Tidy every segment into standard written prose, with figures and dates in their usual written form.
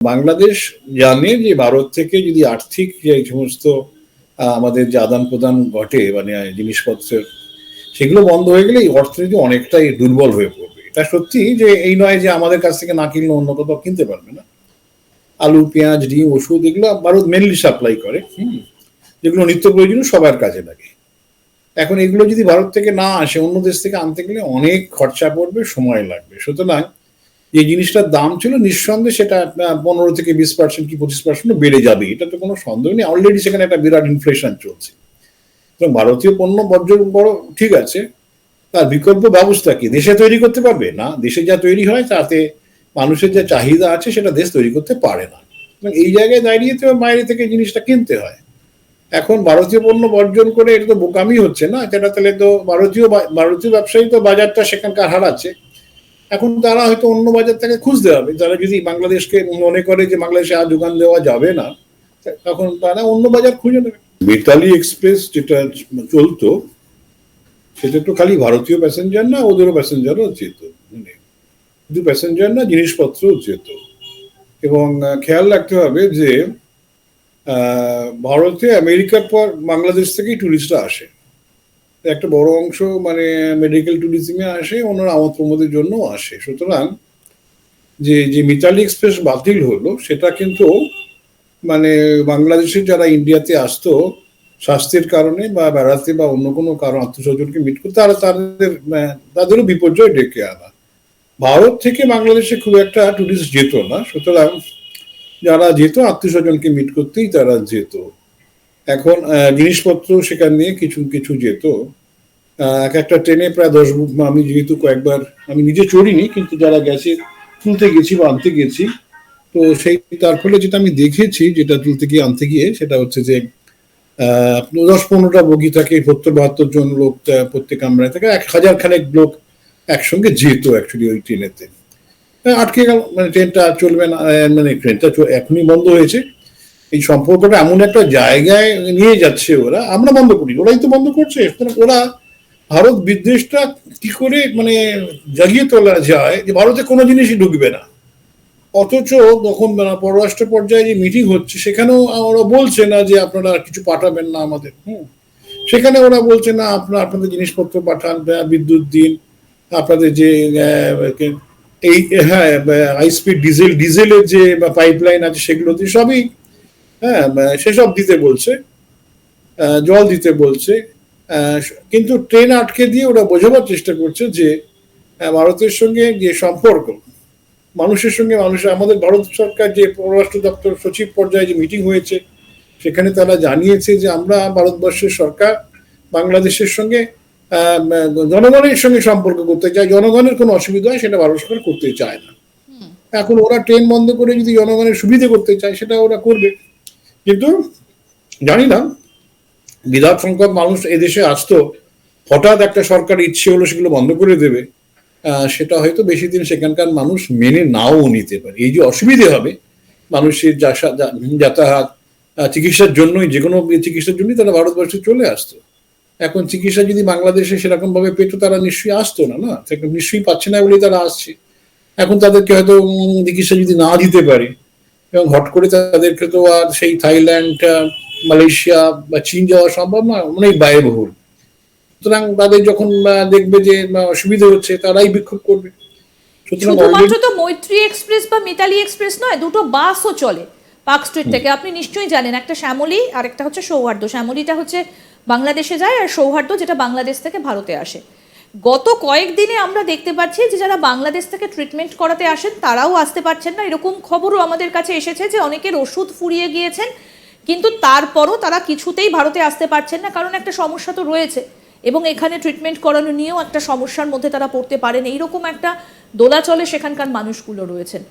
বাংলাদেশ জানে যে ভারত থেকে যদি আর্থিক যে সমস্ত আমাদের যে আদান প্রদান ঘটে, মানে জিনিসপত্রের, সেগুলো বন্ধ হয়ে গেলে এই অর্থনীতি অনেকটাই দুর্বল হয়ে পড়বে। এটা সত্যি যে এই নয় যে আমাদের কাছ থেকে না কিনলে অন্য কোথাও কিনতে পারবে না। আলু, পেঁয়াজ, ডিম, ওষুধ এগুলো ভারত মেনলি সাপ্লাই করে, যেগুলো নিত্য প্রয়োজনীয় সবার কাজে লাগে। এখন এগুলো যদি ভারত থেকে না আসে, অন্য দেশ থেকে আনতে গেলে অনেক খরচা পড়বে, সময় লাগবে। সুতরাং যে জিনিসটার দাম ছিল নিঃসন্দেহে সেটা 15 থেকে 20% কি 25% বেড়ে যাবে, এটা তো কোনো সন্দেহ নেই। অলরেডি সেখানে একটা বিরাট ইনফ্লেশন চলছে। তো ভারতীয় পণ্য বর্জন বড় ঠিক আছে, তার বিকল্প ব্যবস্থা কি? দেশে তৈরি করতে পারবে না। দেশে যা তৈরি হয় তাতে মানুষের যে চাহিদা আছে সেটা দেশ তৈরি করতে পারে না। এই জায়গায় দাঁড়িয়ে তো বাইরে থেকে জিনিসটা কিনতে হয়। এখন ভারতীয় পণ্য বর্জন করে এটা তো বোকামি হচ্ছে না, সেটা তাহলে তো ভারতীয় ব্যবসায়ী তো বাজারটা সেখানকার হারাচ্ছে। এখন তারা হয়তো অন্য বাজার থেকে খুঁজতে হবে। তারা যদি বাংলাদেশকে মনে করে যে বাংলাদেশে আর যোগান দেওয়া যাবে না, তখন তারা অন্য বাজার খুঁজে নেবে। মিতালি এক্সপ্রেস যেটা চলতো, সেটা তো খালি ভারতীয় প্যাসেঞ্জার না, ওদেরও প্যাসেঞ্জারও যেত, মানে শুধু প্যাসেঞ্জার না, জিনিসপত্রও যেত। এবং খেয়াল রাখতে হবে যে ভারতে আমেরিকার পর বাংলাদেশ থেকেই টুরিস্টরা আসে। একটা বড় অংশ মানে মেডিকেল ট্যুরিজমে আসে, অন্যরা আমোদ প্রমোদের জন্য আসে। সুতরাং যে যে মিতালি এক্সপ্রেস বাতিল হলো, সেটা কিন্তু মানে বাংলাদেশের যারা ইন্ডিয়াতে আসতো স্বাস্থ্যের কারণে বা বেড়াতে বা অন্য কোনো কারণ, আত্মীয়স্বজনকে মিট করতে, তাদেরও বিপর্যয় ডেকে আনা। ভারত থেকে বাংলাদেশে খুব একটা টুরিস্ট যেত না, সুতরাং যারা যেত আত্মীয়স্বজনকে মিট করতেই তারা যেত। এখন জিনিসপত্র সেখান নিয়ে কিছু কিছু যেত। এক একটা ট্রেনে প্রায় 10, আমি যেহেতু কয়েকবার আমি নিজে চড়িনি, কিন্তু যারা গেছে, তুলতে গেছি বা আনতে গেছি, তো সেই তার ফলে যেটা আমি দেখেছি, যেটা তুলতে গিয়ে আনতে গিয়ে, সেটা হচ্ছে যে 10-15টা বগি থাকে, 70-72 জন লোক প্রত্যেক কামরায় থাকে, 1000 খানেক লোক একসঙ্গে যেত অ্যাকচুয়ালি ওই ট্রেনেতে। আটকে গেল, মানে ট্রেনটা চলবে না, মানে ট্রেনটা এখনই বন্ধ হয়েছে। এই সম্পর্কটা এমন একটা জায়গায় নিয়ে যাচ্ছে ওরা, আমরা বন্ধ করি, ওরাই তো বন্ধ করছে। ওরা ভারত বিদ্বেষটা কি করে মানে জাগিয়ে তোলা যায় যে ভারতে কোনো জিনিসই ঢুকবে না, অথচ তখন পররাষ্ট্র পর্যায়ে যে মিটিং হচ্ছে সেখানেও ওরা বলছে না যে আপনারা কিছু পাঠাবেন না আমাদের। সেখানে ওরা বলছে না, আপনাদের জিনিসপত্র পাঠান, বিদ্যুৎ দিন, আপনাদের যে এই হ্যাঁ হাই স্পিড ডিজেলের যে পাইপলাইন আছে সেগুলো দিয়ে সবই, হ্যাঁ সেসব দিতে বলছে, জল দিতে বলছে। কিন্তু ট্রেন আটকে দিয়ে ওরা বোঝাবার চেষ্টা করছে যে ভারতের সঙ্গে যে সম্পর্ক, মানুষের সঙ্গে মানুষের, আমাদের ভারত সরকার যে পররাষ্ট্র দপ্তর সচিব পর্যায়ে যে মিটিং হয়েছে, সেখানে তারা জানিয়েছে যে আমরা ভারতবর্ষের সরকার বাংলাদেশের সঙ্গে জনগণের সঙ্গে সম্পর্ক করতে চায়, জনগণের কোনো অসুবিধা হয় সেটা ভারত সরকার করতে চায় না। এখন ওরা ট্রেন বন্ধ করে যদি জনগণের সুবিধে করতে চায় সেটা ওরা করবে। কিন্তু জানি না, বিরাট সংখ্যক মানুষ এদেশে আসতো, হঠাৎ একটা সরকার ইচ্ছে হলো সেগুলো বন্ধ করে দেবে, সেটা হয়তো বেশি দিন সেখানকার মানুষ মেনে নাও নিতে পারে। এই যে অসুবিধে হবে মানুষের যাতায়াত, চিকিৎসার জন্যই, যে কোনো চিকিৎসার জন্যই তারা ভারতবর্ষে চলে আসতো। এখন চিকিৎসা যদি বাংলাদেশে সেরকম ভাবে পেতো, তারা নিশ্চয়ই আসতো না, না নিশ্চয়ই পাচ্ছে না বলেই তারা আসছে। এখন তাদেরকে হয়তো চিকিৎসা যদি না দিতে পারে, এবং হট করে তাদেরকে তো আর সেই থাইল্যান্ড, মালয়েশিয়া বা চীন যাওয়া সম্ভব না, অনেক ব্যয়বহুল। সুতরাং তাদের যখন দেখবে যে অসুবিধা হচ্ছে, তারাই বিক্ষোভ করবে। শুধুমাত্র তো মৈত্রী এক্সপ্রেস বা মিতালি এক্সপ্রেস নয়, দুটো বাসও চলে পার্ক স্ট্রিট থেকে, আপনি নিশ্চয়ই জানেন। একটা শ্যামলী আর একটা হচ্ছে সৌহার্দ্য। শ্যামলীটা হচ্ছে বাংলাদেশে যায়, আর সৌহার্দ্য যেটা বাংলাদেশ থেকে ভারতে আসে। গত কয়েকদিনে আমরা দেখতে পাচ্ছি যে যারা বাংলাদেশ থেকে ট্রিটমেন্ট করাতে আসেন তারাও আসতে পারছেন না। এরকম খবরও আমাদের কাছে এসেছে যে অনেকের ওষুধ ফুরিয়ে গিয়েছেন, কিন্তু তারপরও তারা কিছুতেই ভারতে আসতে পারছেন না, কারণ একটা সমস্যা তো রয়েছে, এবং এখানে ট্রিটমেন্ট করানো নিয়েও একটা সমস্যার মধ্যে তারা পড়তে পারেন। এইরকম একটা দোলাচলে সেখানকার মানুষগুলো রয়েছেন।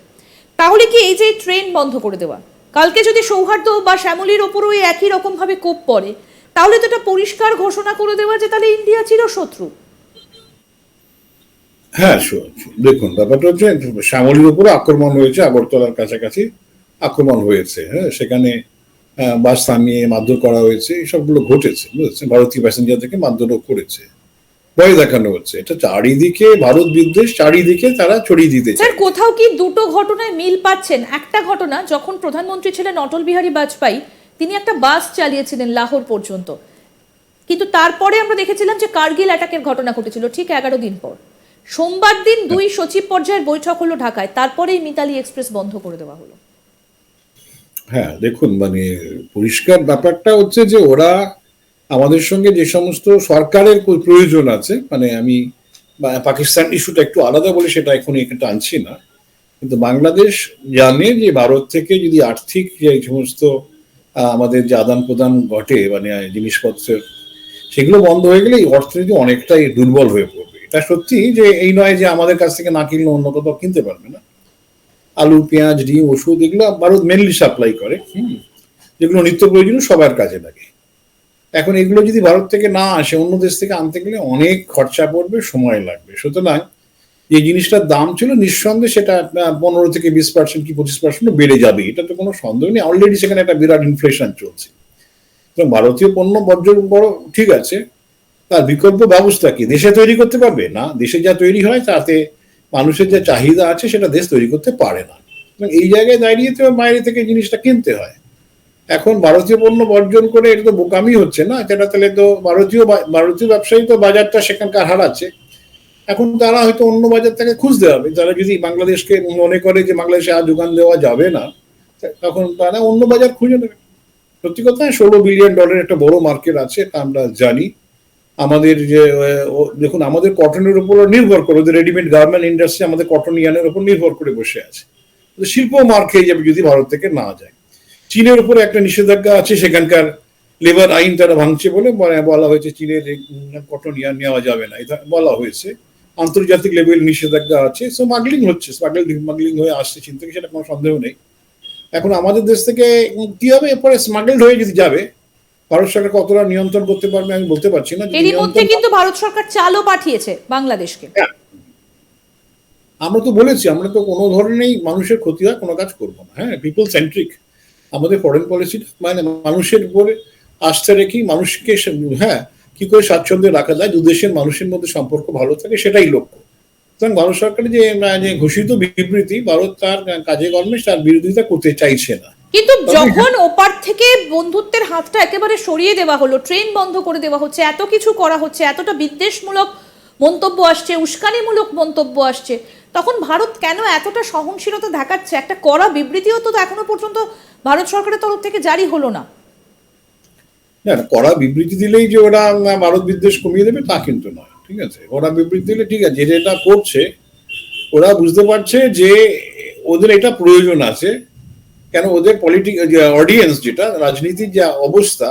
তাহলে কি এই যে ট্রেন বন্ধ করে দেওয়া, কালকে যদি সৌহার্দ্য বা শ্যামলীর ওপরও একই রকমভাবে কোপ পড়ে, তাহলে তো এটা পরিষ্কার ঘোষণা করে দেওয়া যে তাহলে ইন্ডিয়া চিরশত্রু। হ্যাঁ, দেখুন ব্যাপারটা হচ্ছে শ্যামলীর উপরে আক্রমণ হয়েছে, আগরতলার কাছাকাছি আক্রমণ হয়েছে, হ্যাঁ সেখানে বাস থামিয়ে মারধর করা হয়েছে, সবগুলো ঘটেছে, বুঝেছেন, ভারতীয় প্যাসেঞ্জারদেরকে মারধরও করেছে। ভয় দেখানো হচ্ছে। এটা চারিদিকে ভারত বিদ্বেষ, চারিদিকে তারা ছড়িয়ে দিতে স্যার চায়। কোথাও কি দুটো ঘটনায় মিল পাচ্ছেন? একটা ঘটনা যখন প্রধানমন্ত্রী ছিলেন অটল বিহারী বাজপেয়ী, তিনি একটা বাস চালিয়েছিলেন লাহোর পর্যন্ত, কিন্তু তারপরে আমরা দেখেছিলাম যে কার্গিল অ্যাটাকের ঘটনা ঘটেছিল ঠিক 11 দিন পর। সোমবার দিন 2 সচিব পর্যায়ের বৈঠক হলো ঢাকায়, তারপরেই মিতালি এক্সপ্রেস বন্ধ করে দেওয়া হলো। হ্যাঁ, দেখুন মানে পরিষ্কার ব্যাপারটা হচ্ছে যে ওরা আমাদের সঙ্গে যে সমস্ত সরকারের প্রয়োজন আছে, মানে আমি পাকিস্তান ইস্যুটা একটু আলাদা বলে সেটা এখন এখানে টানছি না, কিন্তু বাংলাদেশ জানে যে ভারত থেকে যদি আর্থিক যে সমস্ত আমাদের যে আদান প্রদান ঘটে মানে জিনিসপত্রের, সেগুলো বন্ধ হয়ে গেলে এই অর্থনীতি অনেকটাই দুর্বল হয়ে পড়বে। এটা সত্যি যে এই নয় যে আমাদের কাছ থেকে না কিনলে অন্য কোথাও কিনতে পারবে না। আলু, পেঁয়াজ, ডিম, ওষুধ এগুলো ভারত মেনলি সাপ্লাই করে, যেগুলো নিত্য প্রয়োজনীয় সবার কাজে লাগে। এখন এগুলো যদি ভারত থেকে না আসে, অন্য দেশ থেকে আনতে গেলে অনেক খরচা পড়বে, সময় লাগবে। সুতরাং যে জিনিসটার দাম ছিল নিঃসন্দেহে সেটা 15 থেকে 20% কি 25% বেড়ে যাবে, এটা তো কোনো সন্দেহ নেই। অলরেডি সেখানে একটা বিরাট ইনফ্লেশন চলছে। তো ভারতীয় পণ্য বর্জন বড় ঠিক আছে, তার বিকল্প ব্যবস্থা কি? দেশে তৈরি করতে পারবে না। দেশে যা তৈরি হয় তাতে মানুষের যে চাহিদা আছে সেটা দেশ তৈরি করতে পারে না। এই জায়গায় দাঁড়িয়ে তো বাইরে থেকে জিনিসটা কিনতে হয়। এখন ভারতীয় পণ্য বর্জন করে এটা তো বোকামি হচ্ছে না, সেটা তাহলে তো ভারতীয় ব্যবসায়ী তো বাজারটা সেখানকার হারাচ্ছে। এখন তারা হয়তো অন্য বাজার থেকে খুঁজতে হবে। তারা যদি বাংলাদেশকে মনে করে যে বাংলাদেশে আর যোগান দেওয়া যাবে না, তখন তারা অন্য বাজার খুঁজে নেবে। সত্যি কথা, $16 বিলিয়ন একটা বড় মার্কেট আছে, এটা আমরা জানি। আমাদের যে দেখুন, আমাদের কটনের উপর নির্ভর করে, ওদের রেডিমেড গার্মেন্ট ইন্ডাস্ট্রি আমাদের কটন ইয়ানের উপর নির্ভর করে বসে আছে। শিল্প মার খেয়ে যাবে যদি ভারত থেকে না যায়। চীনের উপরে একটা নিষেধাজ্ঞা আছে, সেখানকার লেবার আইন তারা ভাঙছে বলে বলা হয়েছে চীনের কটন ইয়ান নেওয়া যাবে না, এটা বলা হয়েছে। আন্তর্জাতিক লেভেল নিষেধাজ্ঞা আছে, স্মাগলিং হচ্ছে, স্মাগলিং হয়ে আসছে চীন থেকে, সেটা কোনো সন্দেহ নেই। এখন আমাদের দেশ থেকে কি হবে এরপরে? স্মাগলড হয়ে যদি যাবে, ভারত সরকার কতটা নিয়ন্ত্রণ করতে পারবে আমি বলতে পারছি না। এরই মধ্যে কিন্তু ভারত সরকার চালও পাঠিয়েছে বাংলাদেশকে। আমরা তো বলেছি, আমরা তো কোনো ধরনেরই মানুষের ক্ষতি হয় কোনো কাজ করবো না। হ্যাঁ, পিপল সেন্ট্রিক আমাদের ফরেন পলিসিটা, মানে মানুষের উপরে আস্থা রেখেই মানুষকে হ্যাঁ কি করে স্বাচ্ছন্দ্যে রাখা যায়, দু দেশের মানুষের মধ্যে সম্পর্ক ভালো থাকে, সেটাই লক্ষ্য। সুতরাং ভারত সরকারের যে ঘোষিত বিবৃতি, ভারত তার কাজে কর্মে তার বিরোধিতা করতে চাইছে না। কিন্তু যখন ওপার থেকে বন্ধুত্বের হাতটা একেবারে সরিয়ে দেওয়া হলো, ট্রেন বন্ধ করে দেওয়া হচ্ছে, এত কিছু করা হচ্ছে, এতটা বিদ্বেষমূলক মন্তব্য আসছে, উস্কানিমূলক মন্তব্য আসছে, তখন ভারত কেন এতটা সহনশীলতা দেখাচ্ছে? একটা কড়া বিবৃতিও তো এখনো পর্যন্ত ভারত সরকারের তরফ থেকে জারি হলো না। না, কড়া বিবৃতি দিলেই যে ওরা ভারত বিদ্বেষ কমিয়ে দেবে তা কিন্তু নয়। ঠিক আছে, ওরা বিবৃতি দিলে ঠিক আছে, যেটা করছে ওরা বুঝতে পারছে যে ওদের এটা প্রয়োজন আছে। কেন? ওদের অডিয়েন্স, যেটা রাজনীতির যে অবস্থা,